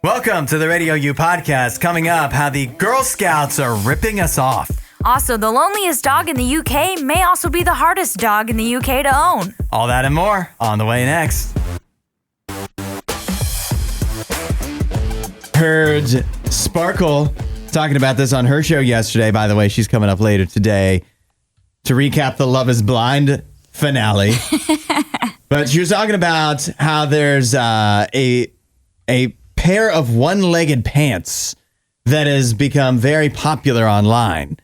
Welcome to the RadioU podcast. Coming up, how the Girl Scouts are ripping us off. Also, the loneliest dog in the UK may also be the hardest dog in the UK to own. All that and more on the way next. Heard Sparkle talking about this on her show yesterday. By the way, she's coming up later today to recap the Love is Blind finale. But she was talking about how there's a pair of one-legged pants that has become very popular online.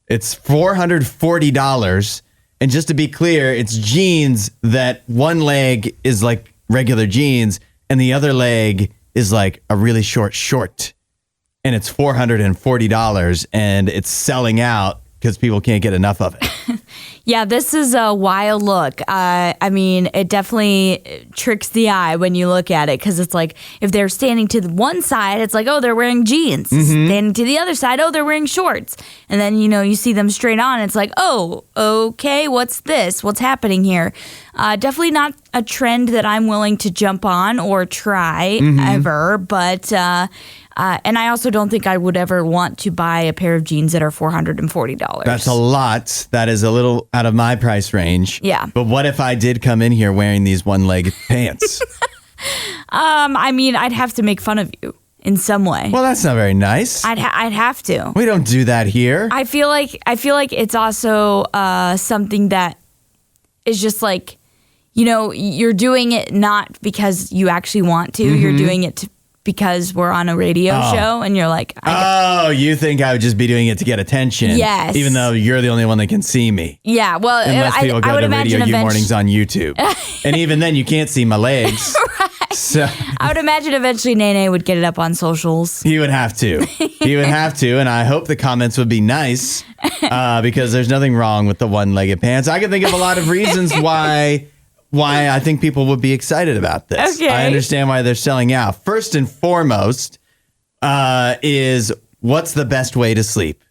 It's $440. And just to be clear, it's jeans that one leg is like regular jeans and the other leg is like a really short. And it's $440 and it's selling out because people can't get enough of it. Yeah, this is a wild look. I mean, it definitely tricks the eye when you look at it because it's like if they're standing to the one side, it's like, oh, they're wearing jeans. Mm-hmm. Standing to the other side, oh, they're wearing shorts. And then, you see them straight on. It's like, oh, okay, what's this? What's happening here? Definitely not a trend that I'm willing to jump on or try ever, but... and I also don't think I would ever want to buy a pair of jeans that are $440. That's a lot. That is a little out of my price range. Yeah. But what if I did come in here wearing these one-legged pants? I mean, I'd have to make fun of you in some way. Well, that's not very nice. I'd have to. We don't do that here. I feel like it's also something that is just like, you're doing it not because you actually want to. Mm-hmm. You're doing it because we're on a radio show and you're like... you think I would just be doing it to get attention? Yes. Even though you're the only one that can see me. Yeah, well... Unless people go I would to imagine RadioU Mornings on YouTube. And even then, you can't see my legs. Right. So I would imagine eventually Nene would get it up on socials. He would have to. And I hope the comments would be nice because there's nothing wrong with the one-legged pants. I can think of a lot of reasons why I think people would be excited about this. Okay. I understand why they're selling out. First and foremost is what's the best way to sleep?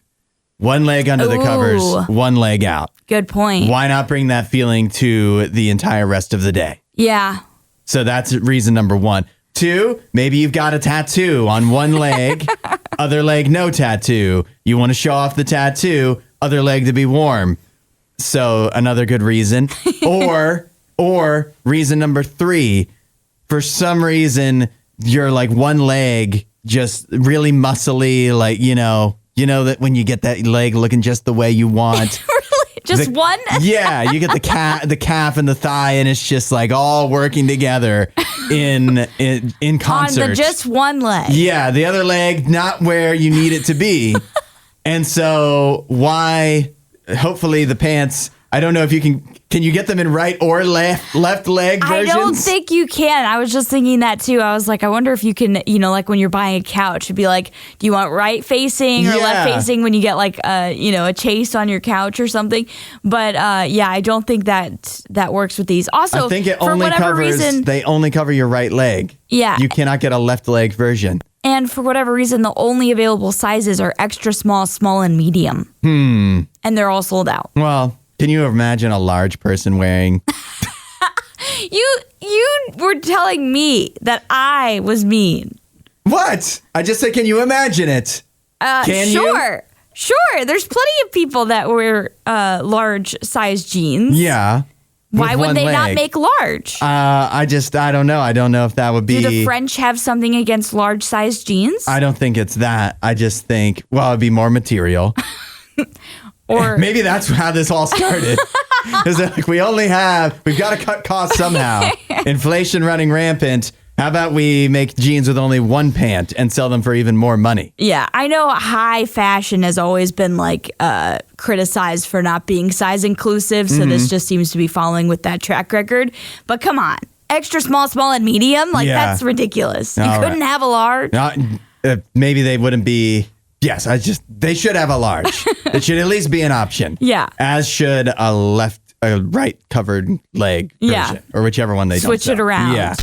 One leg under the covers, one leg out. Good point. Why not bring that feeling to the entire rest of the day? Yeah. So that's reason number one. Two, maybe you've got a tattoo on one leg, other leg no tattoo. You want to show off the tattoo, other leg to be warm. So another good reason. Or reason number three, for some reason, you're like one leg just really muscly, like, that when you get that leg looking just the way you want. Really? Just one? Yeah, you get the calf and the thigh, and it's just like all working together in concert. On the just one leg. Yeah, the other leg not where you need it to be. And so why, hopefully the pants... I don't know if you can you get them in right or left leg versions? I don't think you can. I was just thinking that too. I was like, I wonder if you can, like when you're buying a couch, it'd be like, do you want right facing or left facing when you get like, a chase on your couch or something? But I don't think that works with these. Also, I think it for only whatever covers, reason, they only cover your right leg. Yeah. You cannot get a left leg version. And for whatever reason, the only available sizes are extra small, small, and medium. And they're all sold out. Well... Can you imagine a large person wearing... You were telling me that I was mean. What? I just said, can you imagine it? Can you? Sure. There's plenty of people that wear large size jeans. Yeah. Why would they not make large? I don't know. I don't know if that would be... Do the French have something against large size jeans? I don't think it's that. I just think, it'd be more material. Or maybe that's how this all started. Is that like we've got to cut costs somehow. Inflation running rampant. How about we make jeans with only one pant and sell them for even more money? Yeah, I know high fashion has always been like criticized for not being size inclusive. So this just seems to be following with that track record. But come on, extra small, small, and medium? That's ridiculous. You couldn't have a large? Maybe they wouldn't be... Yes, they should have a large. It should at least be an option. Yeah. As should a right covered leg version. Or whichever one they switch it around. Yeah.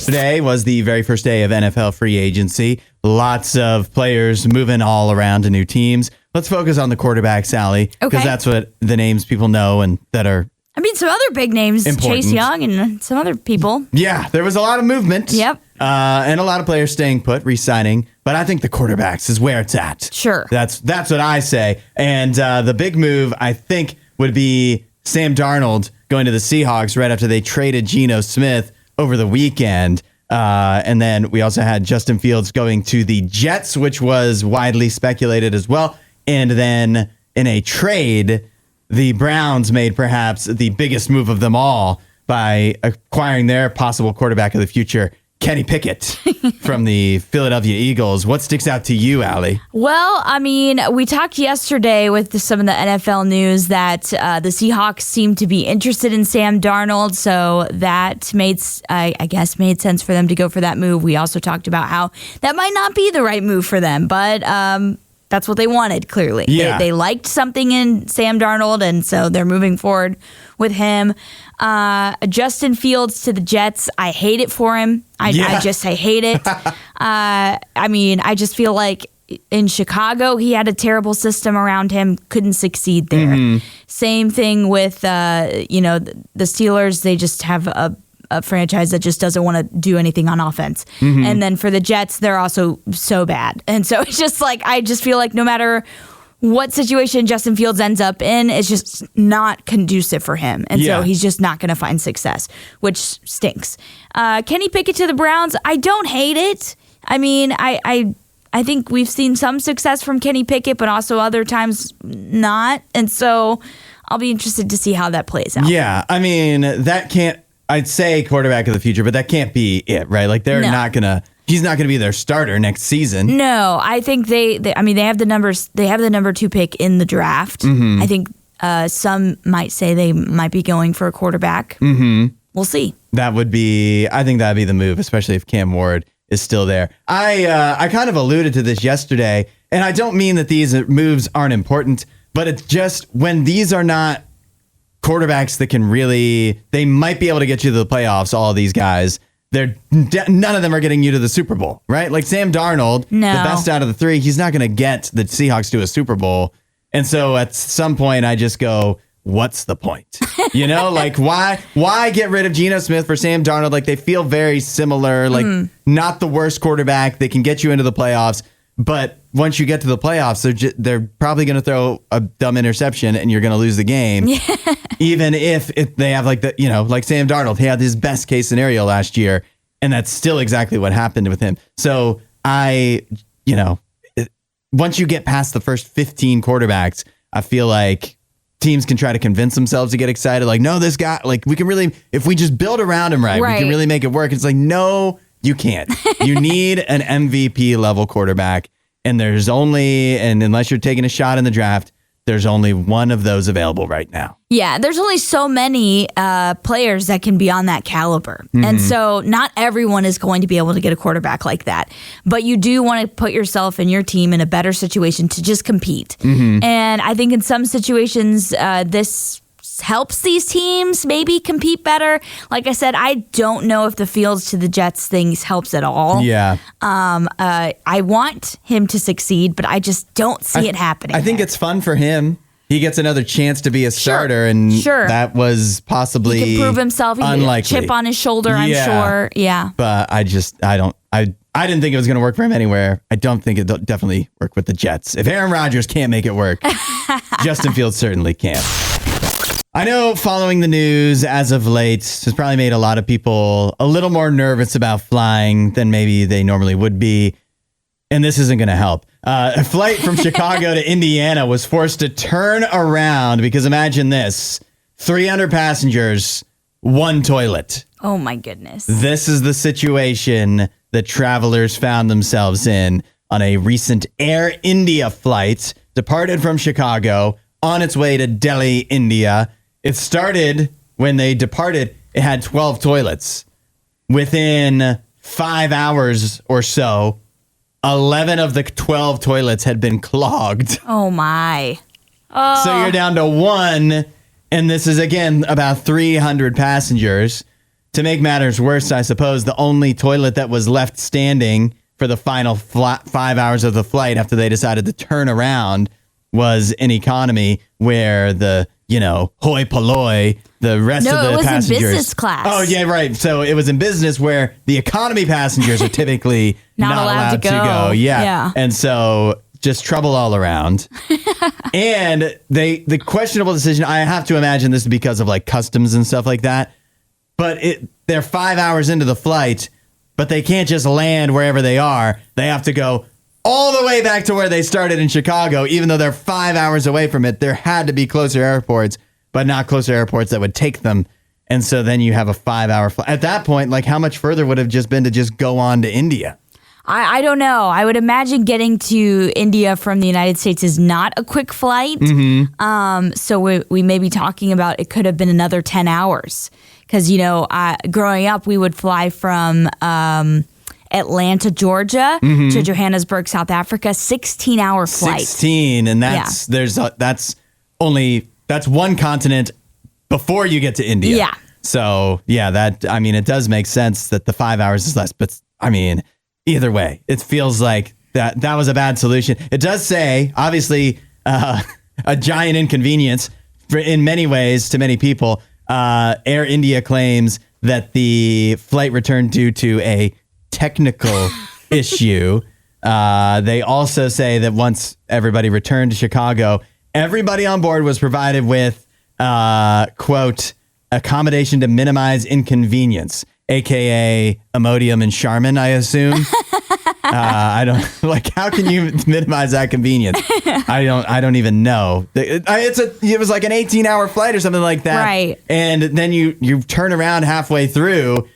Today was the very first day of NFL free agency. Lots of players moving all around to new teams. Let's focus on the quarterback, Sally. Because that's what the names people know and that are some other big names, important. Chase Young and some other people. Yeah, there was a lot of movement. Yep. And a lot of players staying put, re-signing. But I think the quarterbacks is where it's at. Sure. That's what I say. And the big move, I think, would be Sam Darnold going to the Seahawks right after they traded Geno Smith over the weekend. And then we also had Justin Fields going to the Jets, which was widely speculated as well. And then in a trade, the Browns made perhaps the biggest move of them all by acquiring their possible quarterback of the future, Kenny Pickett from the Philadelphia Eagles. What sticks out to you, Allie? Well, I mean, we talked yesterday with some of the NFL news that the Seahawks seem to be interested in Sam Darnold, so that I guess made sense for them to go for that move. We also talked about how that might not be the right move for them, but that's what they wanted, clearly. Yeah. They liked something in Sam Darnold, and so they're moving forward with him. Justin Fields to the Jets. I hate it for him. I hate it. I mean, I just feel like in Chicago, he had a terrible system around him, couldn't succeed there. Mm-hmm. Same thing with, the Steelers. They just have a franchise that just doesn't want to do anything on offense. Mm-hmm. And then for the Jets, they're also so bad. And so it's just like, I just feel like no matter what situation Justin Fields ends up in, it's just not conducive for him. And so he's just not going to find success, which stinks. Kenny Pickett to the Browns, I don't hate it. I mean, I think we've seen some success from Kenny Pickett, but also other times not. And so I'll be interested to see how that plays out. Yeah, I mean, I'd say quarterback of the future, but that can't be it, right? Like he's not going to be their starter next season. No, I think they have the numbers. They have the number 2 pick in the draft. Mm-hmm. I think some might say they might be going for a quarterback. Mm-hmm. We'll see. I think that'd be the move, especially if Cam Ward is still there. I kind of alluded to this yesterday, and I don't mean that these moves aren't important, but it's just when these are not quarterbacks that can they might be able to get you to the playoffs, all of these guys. None of them are getting you to the Super Bowl, right? Like Sam Darnold, the best out of the 3, he's not going to get the Seahawks to a Super Bowl. And so at some point I just go, what's the point? Like why get rid of Geno Smith for Sam Darnold? Like they feel very similar, like not the worst quarterback. They can get you into the playoffs, but once you get to the playoffs, they're probably going to throw a dumb interception and you're going to lose the game. Yeah. Even if they have like Sam Darnold, he had his best case scenario last year, and that's still exactly what happened with him. So once you get past the first 15 quarterbacks, I feel like teams can try to convince themselves to get excited. Like, no, this guy, like we can really, if we just build around him right, we can really make it work. It's like, no, you can't. You need an MVP level quarterback. And unless you're taking a shot in the draft, there's only one of those available right now. Yeah, there's only so many players that can be on that caliber. Mm-hmm. And so not everyone is going to be able to get a quarterback like that. But you do want to put yourself and your team in a better situation to just compete. Mm-hmm. And I think in some situations, this helps these teams maybe compete better. Like I said, I don't know if the Fields to the Jets things helps at all. Yeah. I want him to succeed, but I just don't see it happening. I think it's fun for him. He gets another chance to be a starter, and that was possibly he can prove himself. He unlikely. A chip on his shoulder, I'm sure. Yeah. But I didn't think it was going to work for him anywhere. I don't think it'll definitely work with the Jets. If Aaron Rodgers can't make it work, Justin Fields certainly can't. I know following the news as of late has probably made a lot of people a little more nervous about flying than maybe they normally would be. And this isn't going to help. A flight from Chicago to Indiana was forced to turn around because imagine this, 300 passengers, 1 toilet. Oh my goodness. This is the situation that travelers found themselves in on a recent Air India flight departed from Chicago on its way to Delhi, India. It started when they departed, it had 12 toilets. Within 5 hours or so, 11 of the 12 toilets had been clogged. Oh, my. Oh. So you're down to 1, and this is, again, about 300 passengers. To make matters worse, I suppose, the only toilet that was left standing for the final 5 hours of the flight after they decided to turn around was in economy, where the hoi polloi the rest of the it was passengers. in business class. Oh, yeah, right. So it was in business where the economy passengers are typically not allowed to go. Yeah. And so just trouble all around. And the questionable decision, I have to imagine this is because of like customs and stuff like that. But they're 5 hours into the flight, but they can't just land wherever they are. They have to go all the way back to where they started in Chicago, even though they're 5 hours away from it. There had to be closer airports, but not closer airports that would take them. And so then you have a 5 hour flight. At that point, like how much further would have just been to just go on to India? I don't know. I would imagine getting to India from the United States is not a quick flight. So we may be talking about it could have been another 10 hours. Because, growing up, we would fly from Atlanta, Georgia to Johannesburg, South Africa, 16-hour flight. 16, and that's one continent before you get to India. Yeah. So, it does make sense that the 5 hours is less, but either way, it feels like that was a bad solution. It does say, obviously, a giant inconvenience in many ways to many people. Air India claims that the flight returned due to a technical issue. They also say that once everybody returned to Chicago, everybody on board was provided with, quote, accommodation to minimize inconvenience, aka Imodium and Charmin, I assume. I don't how can you minimize that convenience? I don't even know. It was like an 18-hour flight or something like that. Right. And then you turn around halfway through.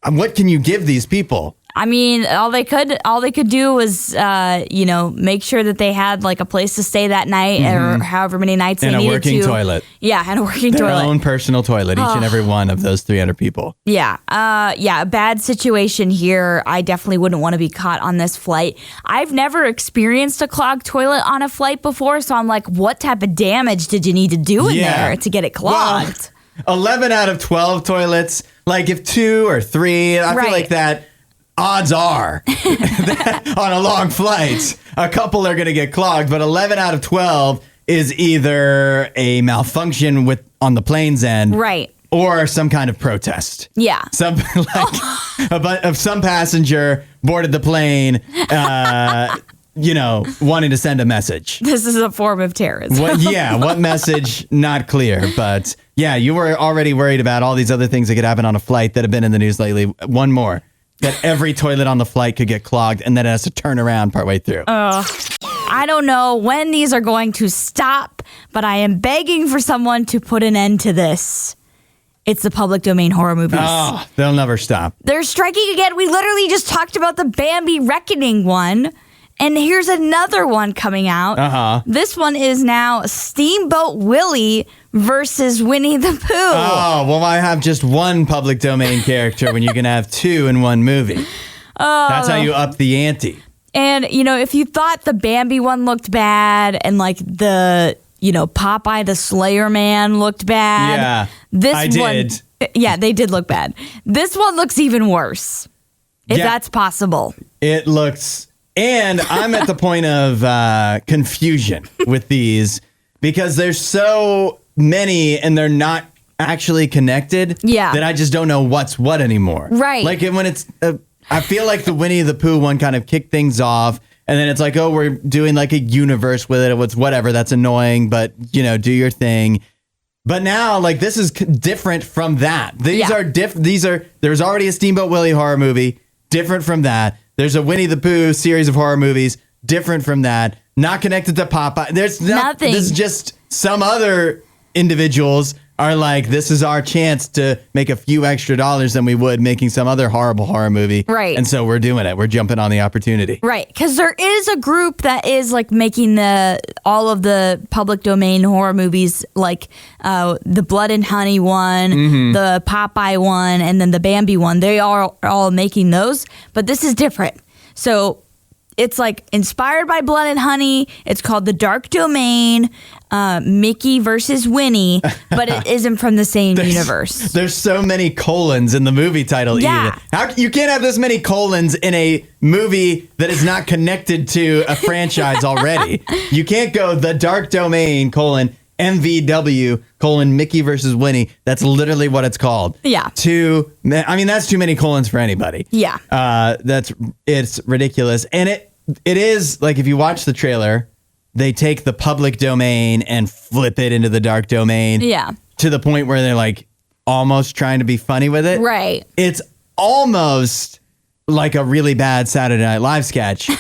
What can you give these people? I mean, all they could do was, make sure that they had like a place to stay that night or however many nights they needed to. And a working toilet. Yeah, and a working toilet. Their own personal toilet, each and every one of those 300 people. Yeah. A bad situation here. I definitely wouldn't want to be caught on this flight. I've never experienced a clogged toilet on a flight before, so I'm like, what type of damage did you need to do in there to get it clogged? Well, 11 out of 12 toilets, like if 2 or 3, I feel like that. Odds are that on a long flight, a couple are going to get clogged, but 11 out of 12 is either a malfunction on the plane's end, right, or some kind of protest. Yeah, some some passenger boarded the plane, wanting to send a message. This is a form of terrorism. What message? Not clear, but you were already worried about all these other things that could happen on a flight that have been in the news lately. One more. That every toilet on the flight could get clogged and then it has to turn around partway through. I don't know when these are going to stop, but I am begging for someone to put an end to this. It's the public domain horror movies. Oh, they'll never stop. They're striking again. We literally just talked about the Bambi Reckoning one. And here's another one coming out. This one is now Steamboat Willie versus Winnie the Pooh. Oh, well, I have just one public domain character when you can have 2 in one movie. That's how you up the ante. And, if you thought the Bambi one looked bad and like the, Popeye the Slayer Man looked bad. Yeah, I did. Yeah, they did look bad. This one looks even worse, if that's possible. It looks... And I'm at the point of confusion with these because there's so many and they're not actually connected that I just don't know what's what anymore. Right. Like when it's, I feel like the Winnie the Pooh one kind of kicked things off and then it's like, oh, we're doing like a universe with it. It's whatever. That's annoying, but do your thing. But now, like, this is different from that. These are there's already a Steamboat Willie horror movie, different from that. There's a Winnie the Pooh series of horror movies, different from that. Not connected to Popeye. There's nothing. This is just some other individuals are like, this is our chance to make a few extra dollars than we would making some other horrible horror movie. Right. And so we're doing it. We're jumping on the opportunity. Right. Because there is a group that is like making all of the public domain horror movies, like the Blood and Honey one, the Popeye one, and then the Bambi one. They are all making those, but this is different. So it's like inspired by Blood and Honey. It's called The Dark Domain, Mickey versus Winnie, but it isn't from the same universe. There's so many colons in the movie title. Yeah. Even. You can't have this many colons in a movie that is not connected to a franchise already. You can't go The Dark Domain, MVW : Mickey versus Winnie. That's literally what it's called. Yeah. That's too many colons for anybody. Yeah. It's ridiculous. And it is like, if you watch the trailer, they take the public domain and flip it into the dark domain. Yeah. To the point where they're like almost trying to be funny with it. Right. It's almost like a really bad Saturday Night Live sketch,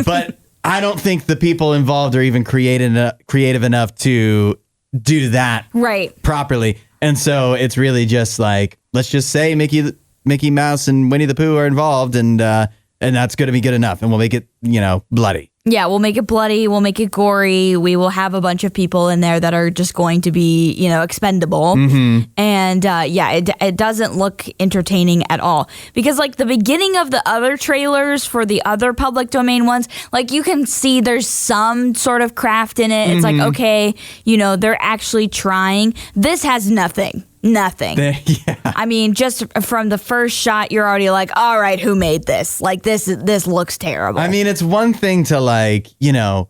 but I don't think the people involved are even creative enough to do that properly. And so it's really just like, let's just say Mickey Mouse and Winnie the Pooh are involved, and that's going to be good enough, and we'll make it, bloody. Yeah, we'll make it bloody. We'll make it gory. We will have a bunch of people in there that are just going to be, expendable. Mm-hmm. And it doesn't look entertaining at all. Because like the beginning of the other trailers for the other public domain ones, like you can see there's some sort of craft in it. It's like, okay, they're actually trying. This has nothing. Nothing. Yeah. I mean, just from the first shot, you're already like, all right, who made this? Like, this looks terrible. I mean, it's one thing to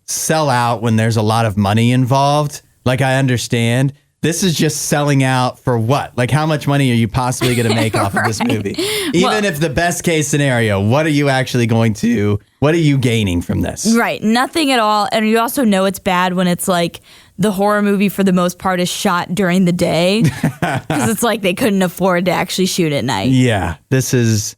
sell out when there's a lot of money involved. Like, I understand. This is just selling out for what? Like, how much money are you possibly going to make off of this movie? Even if the best case scenario, what are you gaining from this? Right. Nothing at all. And you also know it's bad when it's like the horror movie for the most part is shot during the day, because it's like they couldn't afford to actually shoot at night. Yeah, this is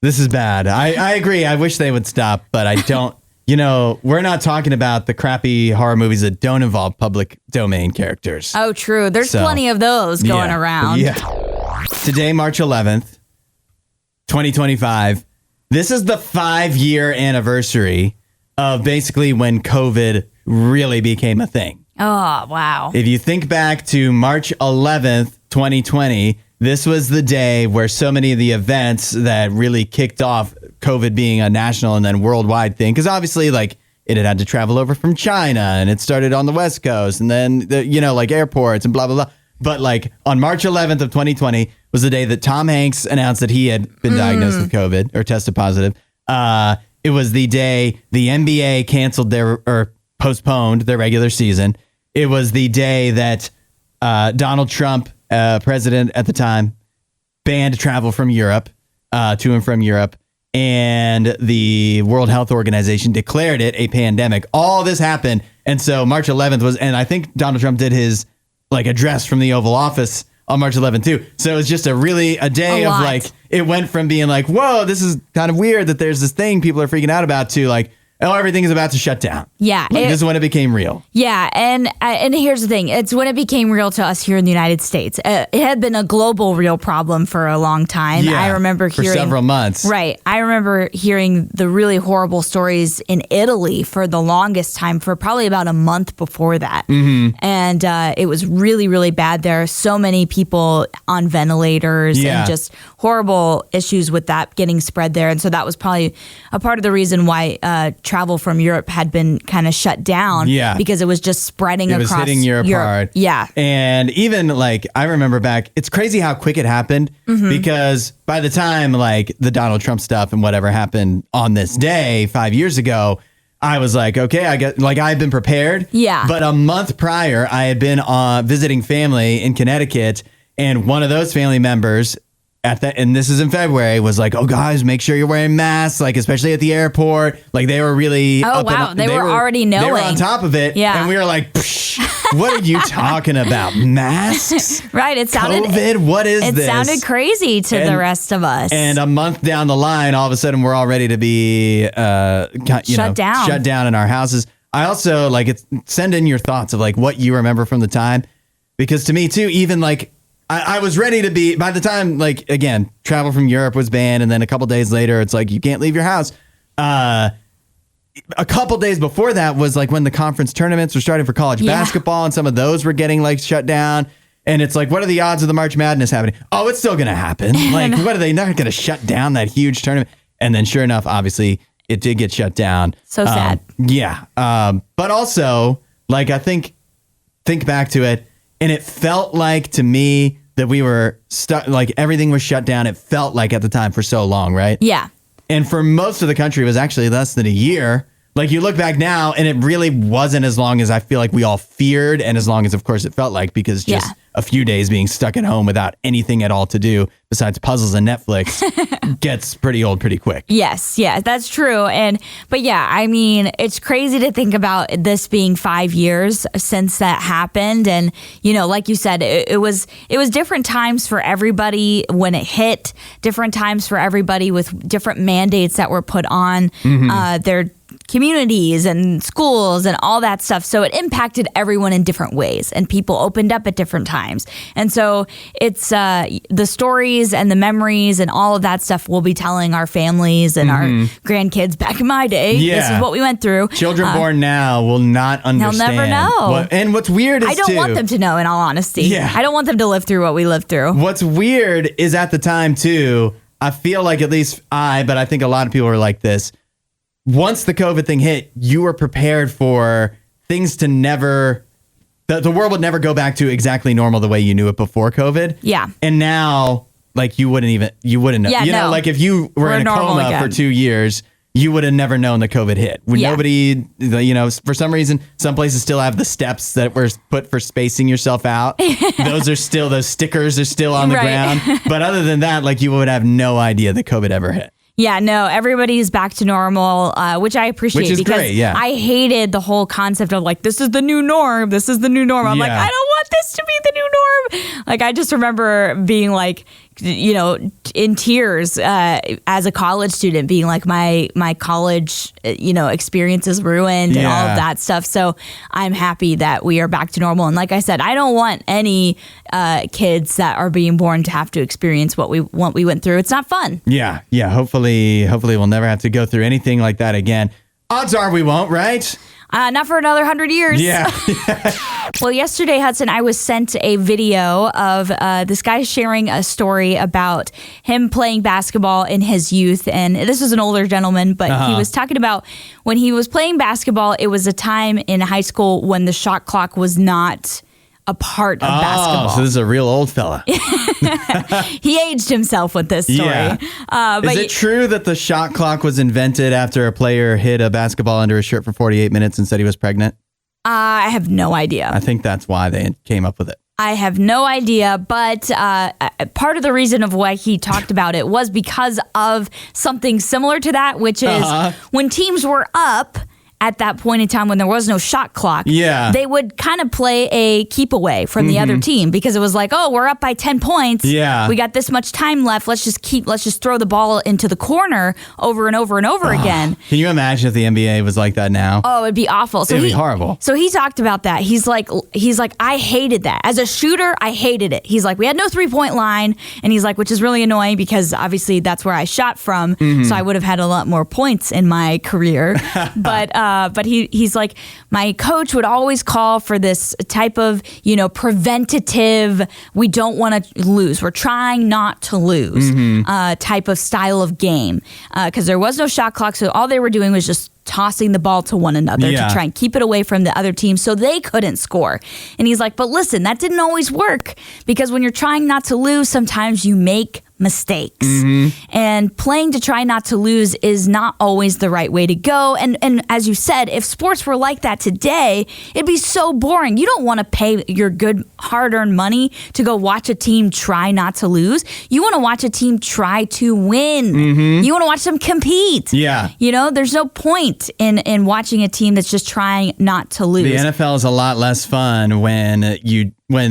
bad. I agree. I wish they would stop, but I don't. We're not talking about the crappy horror movies that don't involve public domain characters. Oh, true. There's plenty of those going around. Yeah. Today, March 11th, 2025. This is the 5-year anniversary of basically when COVID really became a thing. Oh, wow. If you think back to March 11th, 2020, this was the day where so many of the events that really kicked off COVID being a national and then worldwide thing, because obviously, it had to travel over from China, and it started on the West Coast, and then, airports and blah, blah, blah. But, on March 11th of 2020 was the day that Tom Hanks announced that he had been diagnosed with COVID or tested positive. It was the day the NBA canceled or postponed their regular season. It was the day that Donald Trump, president at the time, banned travel from Europe, to and from Europe, and the World Health Organization declared it a pandemic. All this happened, and so March 11th was, and I think Donald Trump did his address from the Oval Office on March 11th too. So it was just a day of it went from being whoa, this is kind of weird that there's this thing people are freaking out about, to oh, everything is about to shut down. Yeah. This is when it became real. Yeah. And here's the thing. It's when it became real to us here in the United States. It had been a global real problem for a long time. Yeah, I remember hearing. For several months. Right. I remember hearing the really horrible stories in Italy for the longest time, for probably about a month before that. Mm-hmm. And it was really, really bad there. So many people on ventilators and just horrible issues with that getting spread there. And so that was probably a part of the reason why travel from Europe had been kind of shut down, because it was just spreading across. It was hitting Europe hard. Yeah. And even I remember back, it's crazy how quick it happened, because by the time the Donald Trump stuff and whatever happened on this day 5 years ago, I was like, okay, I get I've been prepared. Yeah. But a month prior, I had been visiting family in Connecticut, and one of those family members and this is in February, was like, oh, guys, make sure you're wearing masks, especially at the airport. They were really they were already knowing. They were on top of it. Yeah. And we were like, psh, what are you talking about? Masks? Right. It sounded COVID? What is this? It sounded crazy to the rest of us. And a month down the line, all of a sudden, we're all ready to be shut down in our houses. I also send in your thoughts of what you remember from the time, because to me too, even I was ready to be, by the time, again, travel from Europe was banned, and then a couple days later, it's you can't leave your house. A couple days before that was when the conference tournaments were starting for college basketball, and some of those were getting shut down. And it's what are the odds of the March Madness happening? Oh, it's still going to happen. What are they not going to shut down that huge tournament? And then sure enough, obviously, it did get shut down. So sad. Yeah. But also, I think back to it, and it felt to me, that we were stuck, everything was shut down. It felt at the time for so long, right? Yeah. And for most of the country, it was actually less than a year Like you look back now and it really wasn't as long as I feel like we all feared and as long as of course it felt like, because just a few days being stuck at home without anything at all to do besides puzzles and Netflix gets pretty old pretty quick. Yes, that's true. But yeah, I mean, it's crazy to think about this being 5 years since that happened. And, you know, like you said, it was different times for everybody when it hit, different times for everybody with different mandates that were put on their communities and schools and all that stuff. So it impacted everyone in different ways, and people opened up at different times. And so it's the stories and the memories and all of that stuff we'll be telling our families and our grandkids. Back in my day, this is what we went through. Children born now will not understand. They'll never know. And what's weird is I don't want them to know, in all honesty. Yeah. I don't want them to live through what we lived through. What's weird is at the time too, I feel like at least but I think a lot of people are like this. Once the COVID thing hit, you were prepared for things to never, the world would never go back to exactly normal the way you knew it before COVID. Yeah. And now, like, you wouldn't know. Yeah, you know, like if you were in a coma again for 2 years, you would have never known that COVID hit. Nobody, you know, for some reason, some places still have the steps that were put for spacing yourself out. Those stickers are still on the ground. But other than that, like, you would have no idea that COVID ever hit. Yeah, no, everybody's back to normal, which I appreciate. Which is because great, yeah. I hated the whole concept of like, this is the new norm. This is the new norm. I'm like, I don't want this to be the new norm. Like, I just remember being like, you know, in tears as a college student, being like, my college, you know, experience is ruined and all of that stuff. So I'm happy that we are back to normal. And like I said, I don't want any kids that are being born to have to experience what we went through. It's not fun. Yeah. Hopefully we'll never have to go through anything like that again. Odds are we won't, right? Not for another 100 years. Yeah. Well, yesterday, Hudson, I was sent a video of this guy sharing a story about him playing basketball in his youth. And this was an older gentleman, but he was talking about when he was playing basketball, it was a time in high school when the shot clock was not a part of basketball. So this is a real old fella. He aged himself with this story. Yeah. Is it true that the shot clock was invented after a player hit a basketball under his shirt for 48 minutes and said he was pregnant? I have no idea. I think that's why they came up with it. I have no idea, but part of the reason of why he talked about it was because of something similar to that, which is when teams were up at that point in time when there was no shot clock, they would kind of play a keep away from the other team because it was like, oh, we're up by 10 points. Yeah. We got this much time left. Let's just throw the ball into the corner over and over and over again. Can you imagine if the NBA was like that now? Oh, it'd be awful. It'd be horrible. So he talked about that. He's like, I hated that. As a shooter, I hated it. He's like, we had no 3-point line. And he's like, which is really annoying because obviously that's where I shot from. So I would have had a lot more points in my career. But he's like, my coach would always call for this type of, you know, preventative, we don't want to lose. We're trying not to lose type of style of game. Because there was no shot clock. So all they were doing was just tossing the ball to one another to try and keep it away from the other team so they couldn't score. And he's like, but listen, that didn't always work because when you're trying not to lose, sometimes you make mistakes. And playing to try not to lose is not always the right way to go. And as you said, if sports were like that today, it'd be so boring. You don't want to pay your good hard-earned money to go watch a team try not to lose. You want to watch a team try to win. You want to watch them compete. Yeah. You know, there's no point in watching a team that's just trying not to lose. The NFL is a lot less fun when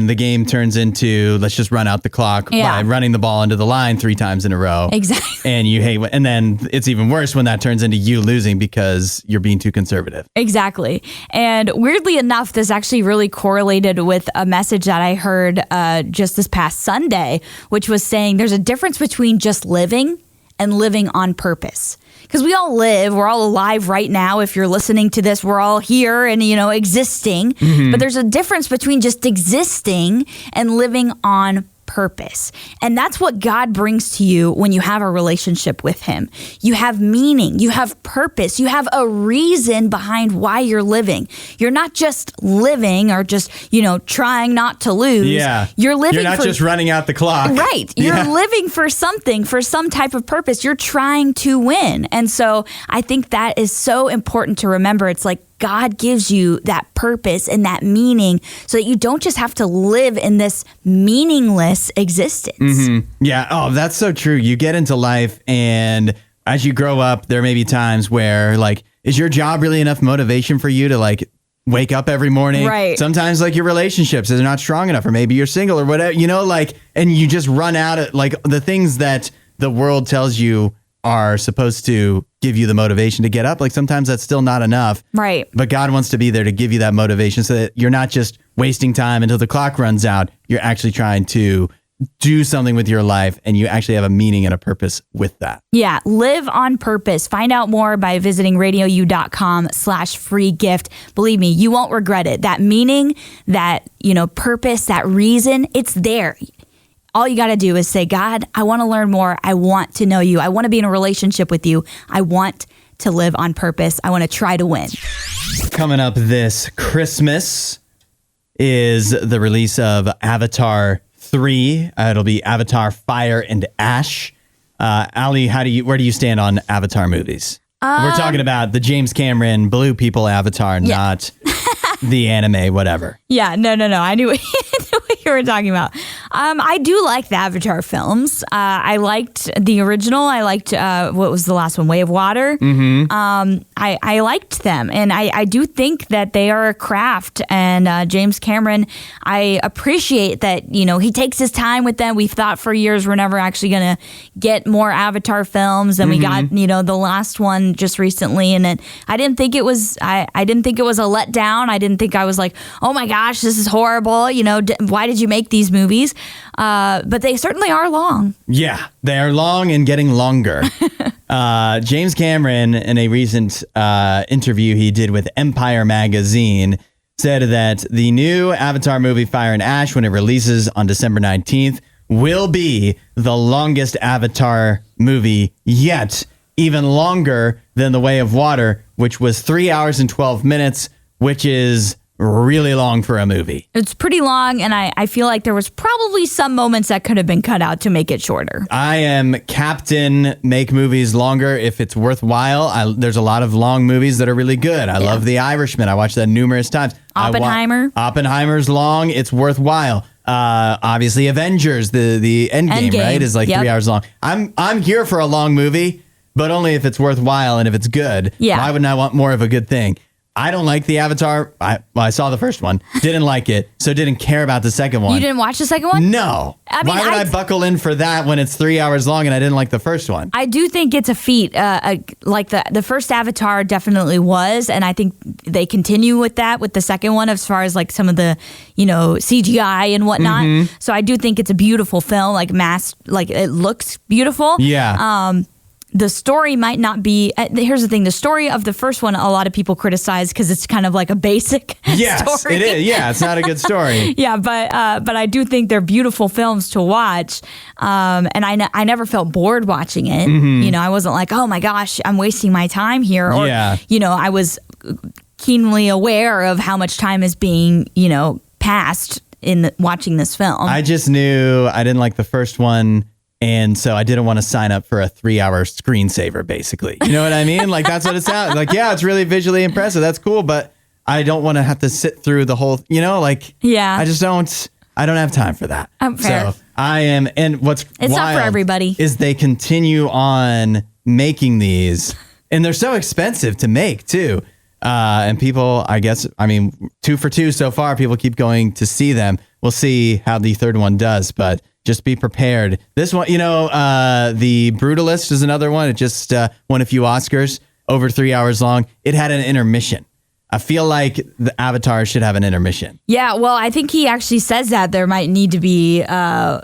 the game turns into let's just run out the clock by running the ball into the line 3 times in a row. Exactly. And you hate, and then it's even worse when that turns into you losing because you're being too conservative. Exactly. And weirdly enough, this actually really correlated with a message that I heard just this past Sunday, which was saying there's a difference between just living and living on purpose. Because we all live, we're all alive right now. If you're listening to this, we're all here and, you know, existing. But there's a difference between just existing and living on purpose. And that's what God brings to you when you have a relationship with him. You have meaning, you have purpose, you have a reason behind why you're living. You're not just living or just, trying not to lose. Yeah. You're living You're not just running out the clock. Right. You're living for something, for some type of purpose. You're trying to win. And so I think that is so important to remember. It's like God gives you that purpose and that meaning so that you don't just have to live in this meaningless existence. Mm-hmm. Yeah. Oh, that's so true. You get into life, and as you grow up, there may be times where, like, is your job really enough motivation for you to, like, wake up every morning? Right. Sometimes, like, your relationships are not strong enough, or maybe you're single or whatever, and you just run out of, like, the things that the world tells you are supposed to give you the motivation to get up. Like, sometimes that's still not enough. Right. But God wants to be there to give you that motivation so that you're not just wasting time until the clock runs out. You're actually trying to do something with your life, and you actually have a meaning and a purpose with that. Yeah. Live on purpose. Find out more by visiting RadioU.com/free gift. Believe me, you won't regret it. That meaning, that, purpose, that reason, it's there. All you got to do is say, God, I want to learn more. I want to know you. I want to be in a relationship with you. I want to live on purpose. I want to try to win. Coming up this Christmas is the release of Avatar 3. It'll be Avatar Fire and Ash. Ali, where do you stand on Avatar movies? We're talking about the James Cameron Blue People Avatar, not the anime, whatever. Yeah, no. I knew what you were talking about. I do like the Avatar films. I liked the original. I liked, what was the last one? Way of Water. Mm-hmm. I liked them. And I do think that they are a craft. And James Cameron, I appreciate that, he takes his time with them. We've thought for years we're never actually going to get more Avatar films. And we got, the last one just recently. And I didn't think it was, I didn't think it was a letdown. I didn't think I was like, oh my gosh, this is horrible. Why did you make these movies? But they certainly are long. Yeah, they are long and getting longer. James Cameron, in a recent interview he did with Empire Magazine, said that the new Avatar movie Fire and Ash, when it releases on December 19th, will be the longest Avatar movie yet, even longer than The Way of Water, which was 3 hours and 12 minutes, which is really long for a movie. It's pretty long, and I feel like there was probably some moments that could have been cut out to make it shorter. I am Captain Make Movies Longer if it's worthwhile. There's a lot of long movies that are really good. I love The Irishman. I watched that numerous times. Oppenheimer. Oppenheimer's long. It's worthwhile. Obviously, Avengers, the Endgame, right, is like 3 hours long. I'm here for a long movie, but only if it's worthwhile and if it's good. Yeah. Why wouldn't I want more of a good thing? I don't like the Avatar. I saw the first one, didn't like it, so didn't care about the second one. You didn't watch the second one? No. Why would I buckle in for that when it's 3 hours long and I didn't like the first one? I do think it's a feat. Like the first Avatar definitely was, and I think they continue with that with the second one as far as like some of the, CGI and whatnot. Mm-hmm. So I do think it's a beautiful film, like it looks beautiful. Yeah. The story might not be. Here's the thing: the story of the first one, a lot of people criticize because it's kind of like a basic. Yes, story. it is. Yeah, it's not a good story. Yeah, but I do think they're beautiful films to watch, and I never felt bored watching it. Mm-hmm. I wasn't like, oh my gosh, I'm wasting my time here, or I was keenly aware of how much time is being passed in watching this film. I just knew I didn't like the first one. And so I didn't want to sign up for a 3-hour screensaver, basically. You know what I mean? Like, that's what it sounds like. Yeah, it's really visually impressive. That's cool. But I don't want to have to sit through the whole, I just don't. I don't have time for that. Fair. So I am. And what's it's not for everybody is they continue on making these, and they're so expensive to make, too. And people, 2 for 2 so far, people keep going to see them. We'll see how the third one does, but just be prepared. This one, The Brutalist is another one. It just won a few Oscars, over 3 hours long. It had an intermission. I feel like the Avatar should have an intermission. Yeah, well, I think he actually says that there might need to be, a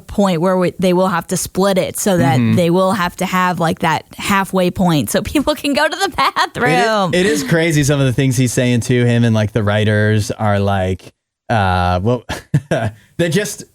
point where they will have to split it so that they will have to have like that halfway point so people can go to the bathroom. It is crazy some of the things he's saying to him, and like the writers are like, they just...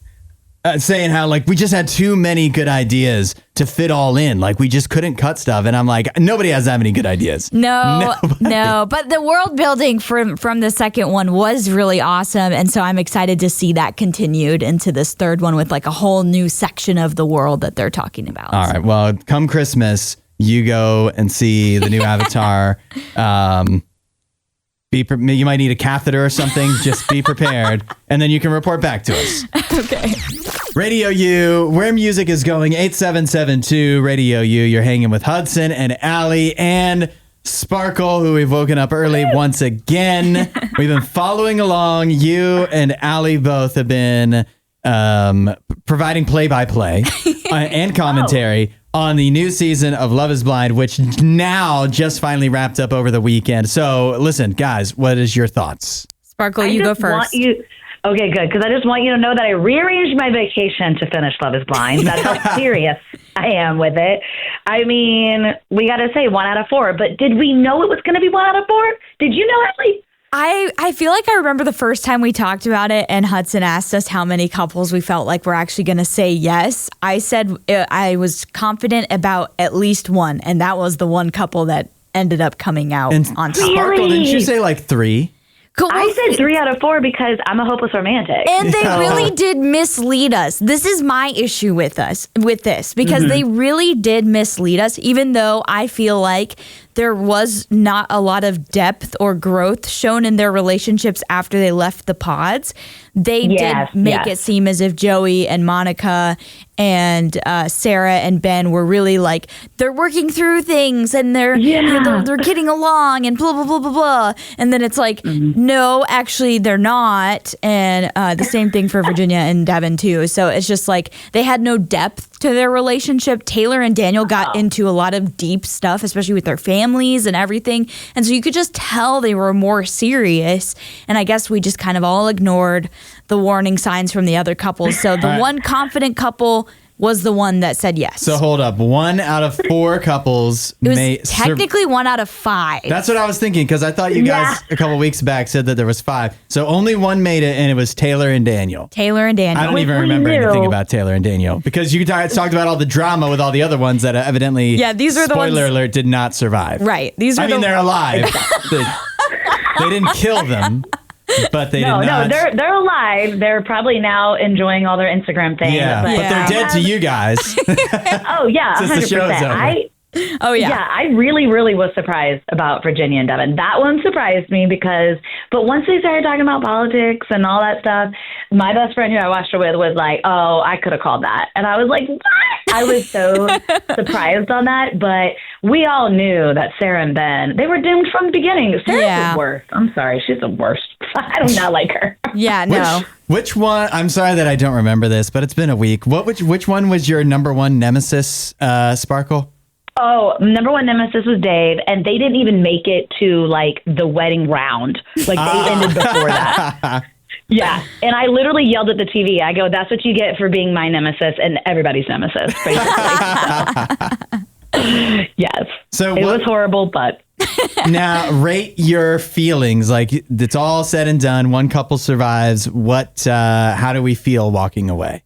saying how like we just had too many good ideas to fit all in. Like we just couldn't cut stuff. And I'm like, nobody has that many good ideas. No. But the world building from the second one was really awesome. And so I'm excited to see that continued into this third one with like a whole new section of the world that they're talking about. All right. Well, come Christmas, you go and see the new Avatar. You might need a catheter or something. Just be prepared. And then you can report back to us. Okay. Radio U, where music is going, 8772 Radio U. You're hanging with Hudson and Allie and Sparkle, who we've woken up early once again. We've been following along. You and Allie both have been providing play-by-play and commentary on the new season of Love is Blind, which now just finally wrapped up over the weekend. So listen, guys, what is your thoughts? Sparkle, you go first. Okay, good. Because I just want you to know that I rearranged my vacation to finish Love is Blind. That's how serious I am with it. I mean, we got to say 1 out of 4. But did we know it was going to be 1 out of 4? Did you know, Ashley? I feel like I remember the first time we talked about it and Hudson asked us how many couples we felt like were actually going to say yes. I said I was confident about at least one, and that was the one couple that ended up coming out on top. Sparkle, didn't you say like 3? Cool. I said 3 out of 4 because I'm a hopeless romantic. And they really did mislead us. This is my issue with this, because they really did mislead us, even though I feel like there was not a lot of depth or growth shown in their relationships after they left the pods. They did make it seem as if Joey and Monica and Sarah and Ben were really like, they're working through things and they're getting along and blah, blah, blah, blah, blah. And then it's like, no, actually they're not. And the same thing for Virginia and Devin too. So it's just like they had no depth to their relationship. Taylor and Daniel got into a lot of deep stuff, especially with their families and everything. And so you could just tell they were more serious. And I guess we just kind of all ignored the warning signs from the other couples. So the one confident couple was the one that said yes. So hold up. 1 out of 4 couples it was technically 1 out of 5. That's what I was thinking, because I thought you guys a couple weeks back said that there was 5. So only one made it, and it was Taylor and Daniel. I don't even remember anything about Taylor and Daniel, because you guys talked about all the drama with all the other ones that evidently, these are the ones, spoiler alert, did not survive. Right. They're alive. They didn't kill them. But they did not. No, they're alive. They're probably now enjoying all their Instagram things. Yeah, but they're dead to you guys. Oh, yeah, 100%. The show's over. I really, really was surprised about Virginia and Devin. That one surprised me but once they started talking about politics and all that stuff, my best friend who I watched it with was like, oh, I could have called that. And I was like, what? I was so surprised on that. But we all knew that Sarah and Ben, they were doomed from the beginning. Sarah's the worst. I'm sorry. She's the worst. I do not like her. Yeah, no. Which one? I'm sorry that I don't remember this, but it's been a week. Which one was your number one nemesis, Sparkle? Oh, number one nemesis was Dave, and they didn't even make it to like the wedding round. Like they ended before that. Yeah, and I literally yelled at the TV. I go, "That's what you get for being my nemesis and everybody's nemesis." Basically. Yes. So it was horrible, but now rate your feelings. Like it's all said and done. One couple survives. How do we feel walking away?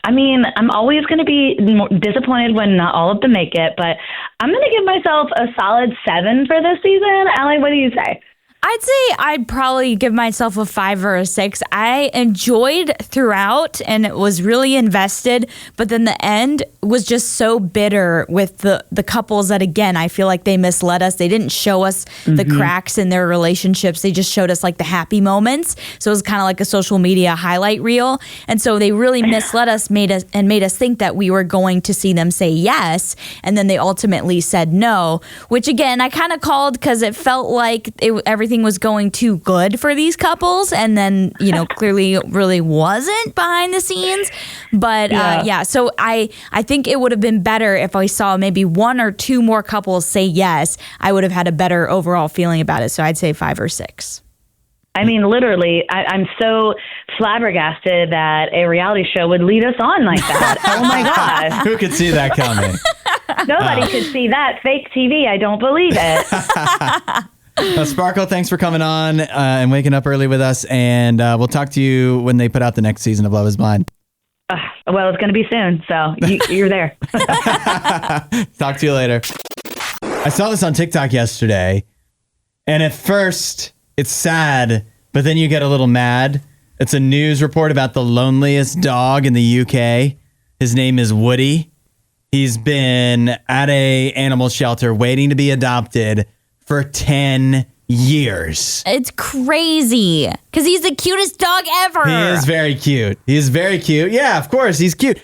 I mean, I'm always going to be disappointed when not all of them make it, but I'm going to give myself a solid 7 for this season. Allie, what do you say? I'd say I'd probably give myself a 5 or a 6. I enjoyed throughout and it was really invested, but then the end was just so bitter with the couples that, again, I feel like they misled us. They didn't show us the cracks in their relationships. They just showed us like the happy moments. So it was kind of like a social media highlight reel. And so they really misled us, made us think that we were going to see them say yes. And then they ultimately said no, which again, I kind of called because it felt like everything was going too good for these couples, and then clearly really wasn't behind the scenes. But so I think it would have been better if I saw maybe 1 or 2 more couples say yes. I would have had a better overall feeling about it. So I'd say 5 or 6. I mean, literally, I'm so flabbergasted that a reality show would lead us on like that. Oh my God. Who could see that coming? Nobody could see that. Fake TV. I don't believe it. Sparkle, thanks for coming on and waking up early with us. And we'll talk to you when they put out the next season of Love is Blind. Well, it's going to be soon, so you're there. Talk to you later. I saw this on TikTok yesterday, and at first it's sad, but then you get a little mad. It's a news report about the loneliest dog in the UK. His name is Woody. He's been at a animal shelter waiting to be adopted for 10 years. It's crazy because he's the cutest dog ever. He is very cute. He's very cute. Yeah, of course. He's cute.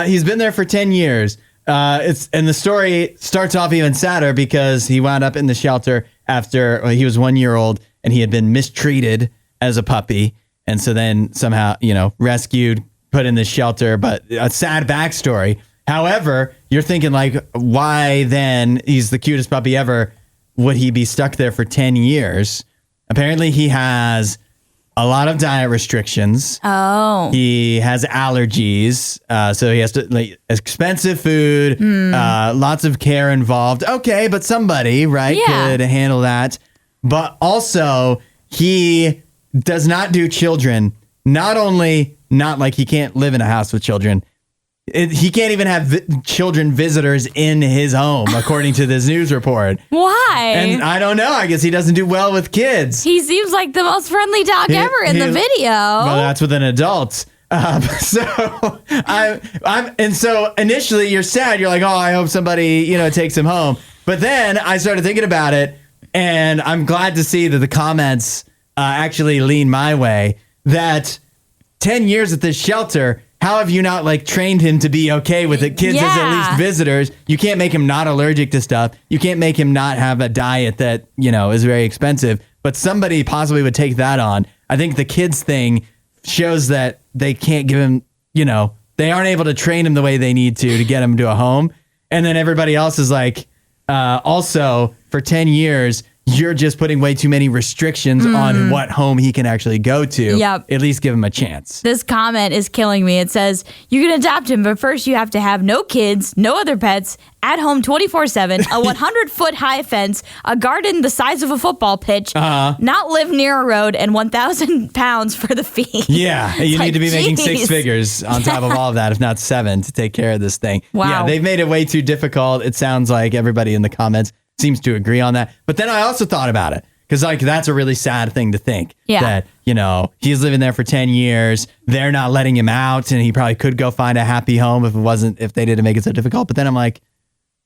He's been there for 10 years. And the story starts off even sadder because he wound up in the shelter after he was 1 year old and he had been mistreated as a puppy. And so then somehow, rescued, put in this shelter, but a sad backstory. However, you're thinking like, why then he's the cutest puppy ever? Would he be stuck there for 10 years? Apparently he has a lot of diet restrictions. Oh. He has allergies. So he has to expensive food, lots of care involved. Okay, but somebody, right, could handle that. But also he does not do children. Not only not like he can't live in a house with children. He can't even have children visitors in his home, according to this news report. Why? And I don't know. I guess he doesn't do well with kids. He seems like the most friendly dog ever in the video. Well, that's with an adult. So initially you're sad. You're like, oh, I hope somebody, takes him home. But then I started thinking about it, and I'm glad to see that the comments actually lean my way. That 10 years at this shelter. How have you not trained him to be okay with it? Kids as at least visitors. You can't make him not allergic to stuff. You can't make him not have a diet that, is very expensive. But somebody possibly would take that on. I think the kids thing shows that they can't give him, they aren't able to train him the way they need to get him to a home. And then everybody else is like, also for 10 years, you're just putting way too many restrictions on what home he can actually go to. Yep. At least give him a chance. This comment is killing me. It says, you can adopt him, but first you have to have no kids, no other pets, at home 24/7, a 100-foot high fence, a garden the size of a football pitch, not live near a road, and 1,000 pounds for the fee. Yeah, you need to be making 6 figures on top of all of that, if not 7, to take care of this thing. Wow. Yeah, they've made it way too difficult. It sounds like everybody in the comments seems to agree on that. But then I also thought about it because that's a really sad thing to think that, he's living there for 10 years. They're not letting him out, and he probably could go find a happy home if they didn't make it so difficult. But then I'm like,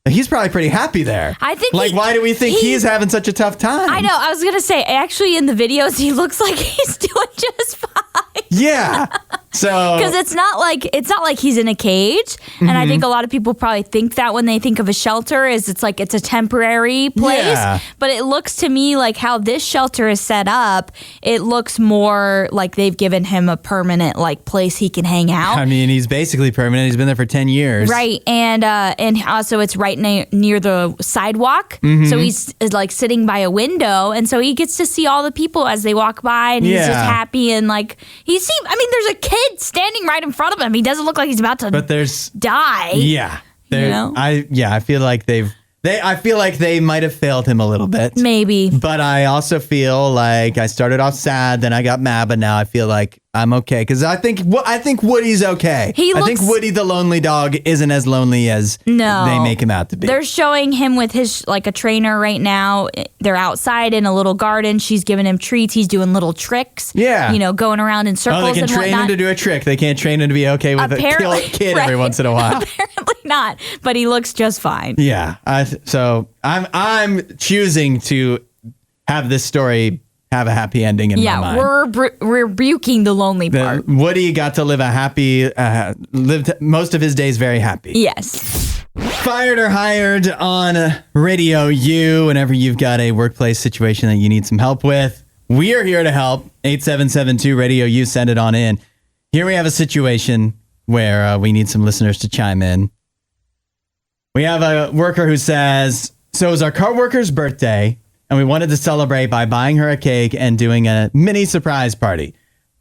he's probably pretty happy there. I think why do we think he's having such a tough time? I know. I was going to say, actually, in the videos, he looks like he's doing just fine. Yeah. So because it's not like he's in a cage, and I think a lot of people probably think that when they think of a shelter is it's a temporary place, but it looks to me like how this shelter is set up, it looks more like they've given him a permanent place he can hang out. I mean, he's basically permanent. He's been there for 10 years. Right. And also it's right near the sidewalk. So he's sitting by a window, and so he gets to see all the people as they walk by, and he's just happy, and there's a kid standing right in front of him. He doesn't look like he's about to die. Yeah. I feel like I feel like they might have failed him a little bit. Maybe. But I also feel like I started off sad, then I got mad, but now I feel like I'm okay because I think Woody's okay. I think Woody the lonely dog isn't as lonely as they make him out to be. They're showing him with his a trainer right now. They're outside in a little garden. She's giving him treats. He's doing little tricks. Yeah, going around in circles. Oh, they can train him to do a trick. They can't train him to be okay with a kid every once in a while. Apparently not. But he looks just fine. Yeah. So I'm choosing to have this story have a happy ending in my mind. We're rebuking the lonely part. Woody got to live lived most of his days very happy. Yes. Fired or hired on RadioU. Whenever you've got a workplace situation that you need some help with, we are here to help. 8772 RadioU, send it on in. Here we have a situation where we need some listeners to chime in. We have a worker who says, so it was our coworker's birthday, and we wanted to celebrate by buying her a cake and doing a mini surprise party.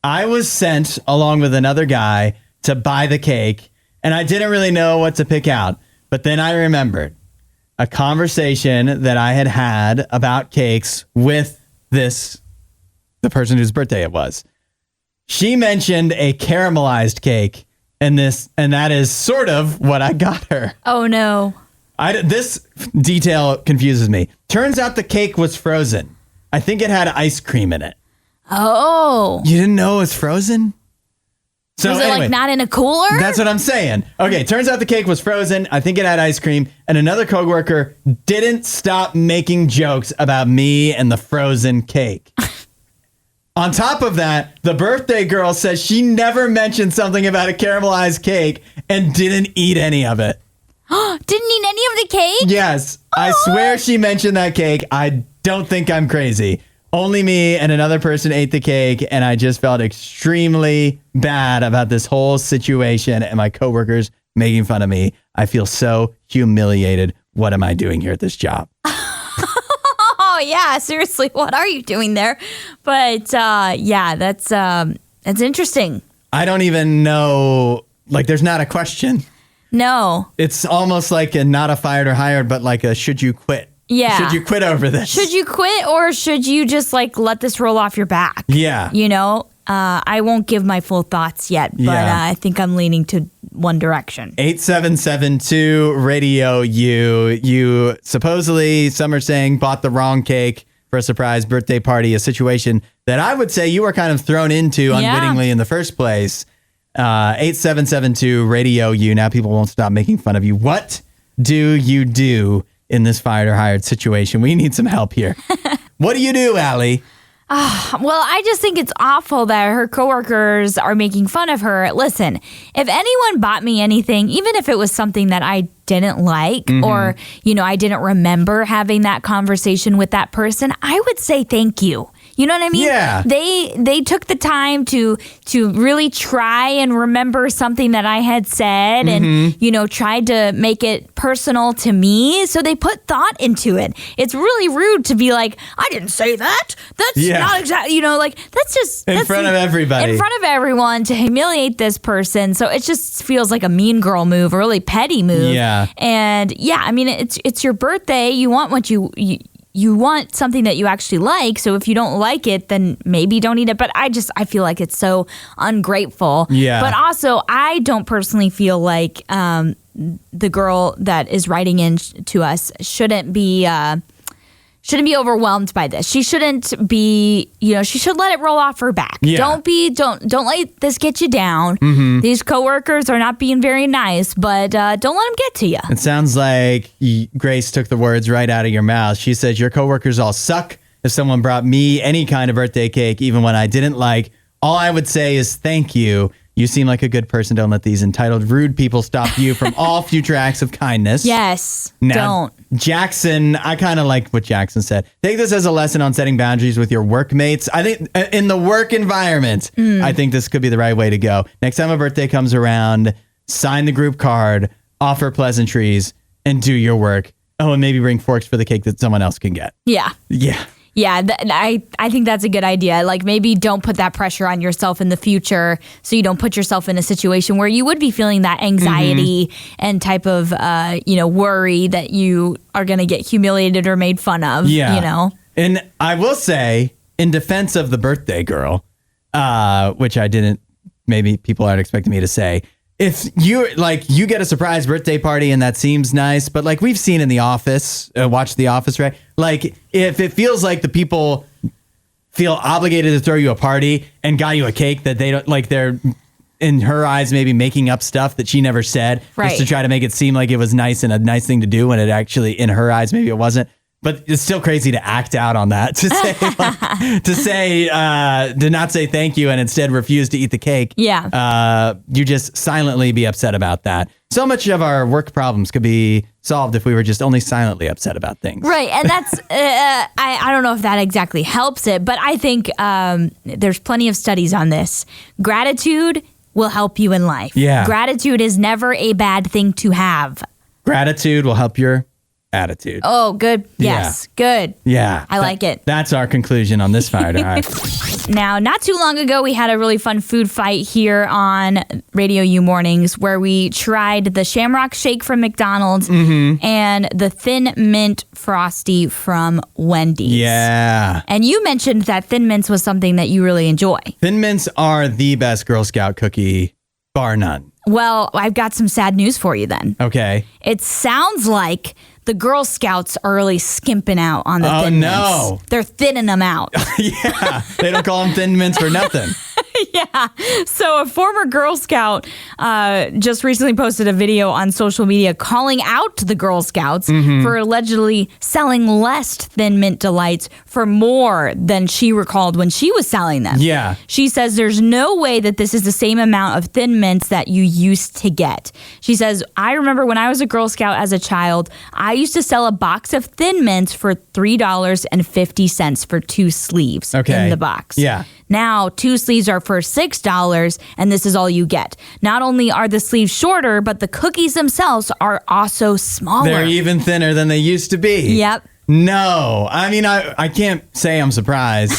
I was sent along with another guy to buy the cake, and I didn't really know what to pick out. But then I remembered a conversation that I had about cakes with the person whose birthday it was. She mentioned a caramelized cake, and that is sort of what I got her. Oh, no. This detail confuses me. Turns out the cake was frozen. I think it had ice cream in it. Oh. You didn't know it was frozen? So was it anyway, like not in a cooler? That's what I'm saying. Okay, turns out the cake was frozen. I think it had ice cream. And another coworker didn't stop making jokes about me and the frozen cake. On top of that, the birthday girl says she never mentioned something about a caramelized cake and didn't eat any of it. Didn't eat any of the cake? Yes, I swear she mentioned that cake. I don't think I'm crazy. Only me and another person ate the cake, and I just felt extremely bad about this whole situation and my coworkers making fun of me. I feel so humiliated. What am I doing here at this job? Oh, yeah, seriously, what are you doing there? But yeah, that's interesting. I don't even know, like there's not a question. No. It's almost like a not a fired or hired, but like a should you quit? Yeah. Should you quit over this? Should you quit or should you just like let this roll off your back? Yeah. You know, I won't give my full thoughts yet, but Yeah. I think I'm leaning to one direction. 8772 Radio U. You supposedly, some are saying, bought the wrong cake for a surprise birthday party, a situation that I would say you were kind of thrown into unwittingly in the first place. 8772 Radio U. Now people won't stop making fun of you. What do you do in this fired or hired situation? We need some help here. What do you do, Allie? Well, I just think it's awful that her coworkers are making fun of her. Listen, if anyone bought me anything, even if it was something that I didn't like or, you know, I didn't remember having that conversation with that person, I would say thank you. You know what I mean? Yeah. They took the time to really try and remember something that I had said and, you know, tried to make it personal to me. So they put thought into it. It's really rude to be like, I didn't say that. That's not exactly, you know, like that's just In front of everybody. In front of everyone to humiliate this person. So it just feels like a mean girl move, a really petty move. Yeah. And yeah, I mean, it's your birthday. You want what you want something that you actually like. So if you don't like it, then maybe don't eat it. But I feel like it's so ungrateful. Yeah. But also, I don't personally feel like the girl that is writing in to us shouldn't be overwhelmed by this. She shouldn't be, you know, she should let it roll off her back. Yeah. Don't let this get you down. These coworkers are not being very nice, but don't let them get to you. It sounds like Grace took the words right out of your mouth. She says, your coworkers all suck. If someone brought me any kind of birthday cake, even when I didn't like, all I would say is thank you. You seem like a good person. Don't let these entitled, rude people stop you from all future acts of kindness. Yes, Now, don't. Jackson, I kind of like what Jackson said. Take this as a lesson on setting boundaries with your workmates. I think in the work environment, I think this could be the right way to go. Next time a birthday comes around, sign the group card, offer pleasantries, and do your work. Oh, and maybe bring forks for the cake that someone else can get. Yeah. Yeah. Yeah, I think that's a good idea. Like maybe don't put that pressure on yourself in the future so you don't put yourself in a situation where you would be feeling that anxiety and type of, worry that you are going to get humiliated or made fun of, Yeah. you know? And I will say, in defense of the birthday girl, which I didn't, maybe people aren't expecting me to say, if you get a surprise birthday party and that seems nice, but like we've seen in The Office, watch The Office, right? Like if it feels like the people feel obligated to throw you a party and got you a cake that they don't like, they're in her eyes maybe making up stuff that she never said, right, just to try to make it seem like it was nice and a nice thing to do when it actually in her eyes maybe it wasn't. But it's still crazy to act out on that, to not say thank you and instead refuse to eat the cake. Yeah. You just silently be upset about that. So much of our work problems could be solved if we were just only silently upset about things. Right. And that's, I don't know if that exactly helps it, but I think there's plenty of studies on this. Gratitude will help you in life. Yeah. Gratitude is never a bad thing to have. Gratitude will help your attitude. Oh, good. Yes, good. Yeah. I like it. That's our conclusion on this fire dive. Now, not too long ago, we had a really fun food fight here on RadioU Mornings where we tried the Shamrock Shake from McDonald's and the Thin Mint Frosty from Wendy's. Yeah. And you mentioned that Thin Mints was something that you really enjoy. Thin Mints are the best Girl Scout cookie, bar none. Well, I've got some sad news for you then. Okay. It sounds like the Girl Scouts are really skimping out on the Thin Mints. Oh, no. They're thinning them out. Yeah. They don't call them Thin Mints for nothing. Yeah. So a former Girl Scout just recently posted a video on social media calling out the Girl Scouts for allegedly selling less Thin Mint Delights for more than she recalled when she was selling them. Yeah. She says there's no way that this is the same amount of Thin Mints that you used to get. She says, I remember when I was a Girl Scout as a child, I used to sell a box of Thin Mints for $3.50 for 2 sleeves in the box. Yeah. Now, 2 sleeves are for $6, and this is all you get. Not only are the sleeves shorter, but the cookies themselves are also smaller. They're even thinner than they used to be. Yep. No. I mean, I can't say I'm surprised.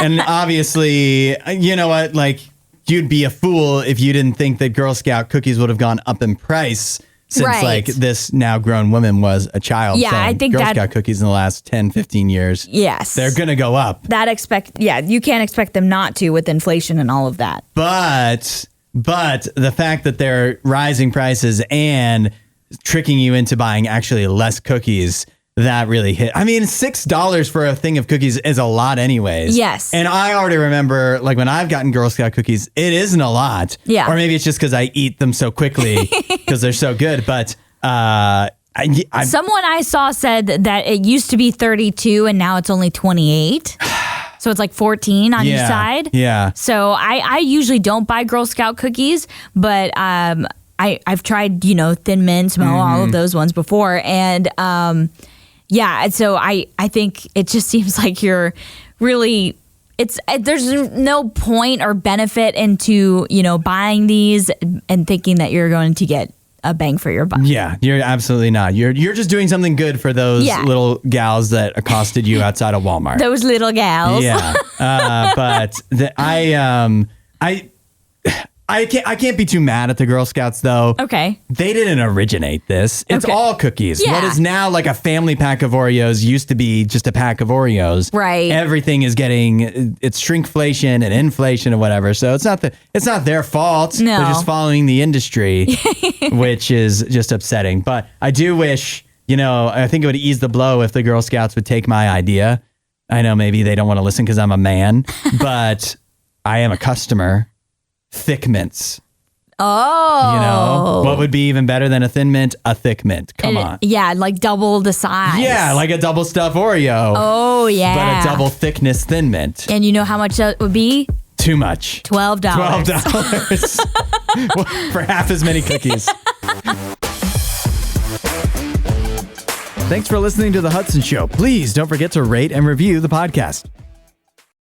And obviously, you know what? Like, you'd be a fool if you didn't think that Girl Scout cookies would have gone up in price since like this now grown woman was a child. Yeah, I think Girl that Scout cookies in the last 10, 15 years. Yes. They're going to go up. You can't expect them not to with inflation and all of that. But the fact that they're rising prices and tricking you into buying actually less cookies, that really hit. I mean, $6 for a thing of cookies is a lot anyways. Yes. And I already remember, like, when I've gotten Girl Scout cookies, it isn't a lot. Yeah. Or maybe it's just because I eat them so quickly because they're so good. But someone I saw said that it used to be 32 and now it's only 28. So it's like 14 on each side. Yeah. So I usually don't buy Girl Scout cookies, but I've tried, Thin Mints, all of those ones before. And so I think it just seems like you're really, there's no point or benefit into, buying these and thinking that you're going to get a bang for your buck. Yeah, you're absolutely not. You're just doing something good for those little gals that accosted you outside of Walmart. Those little gals. Yeah. I can't be too mad at the Girl Scouts though. Okay. They didn't originate this. It's all cookies. Yeah. What is now like a family pack of Oreos used to be just a pack of Oreos. Right. Everything is getting it's shrinkflation and inflation and whatever. So it's not their fault. No. They're just following the industry, which is just upsetting. But I do wish, I think it would ease the blow if the Girl Scouts would take my idea. I know maybe they don't want to listen because I'm a man, but I am a customer. Thick mints. Oh. What would be even better than a Thin Mint? A thick mint. Come on. Yeah, like double the size. Yeah, like a double stuff Oreo. Oh, yeah. But a double thickness Thin Mint. And you know how much that would be? Too much. $12. $12 for half as many cookies. Thanks for listening to The Hudson Show. Please don't forget to rate and review the podcast.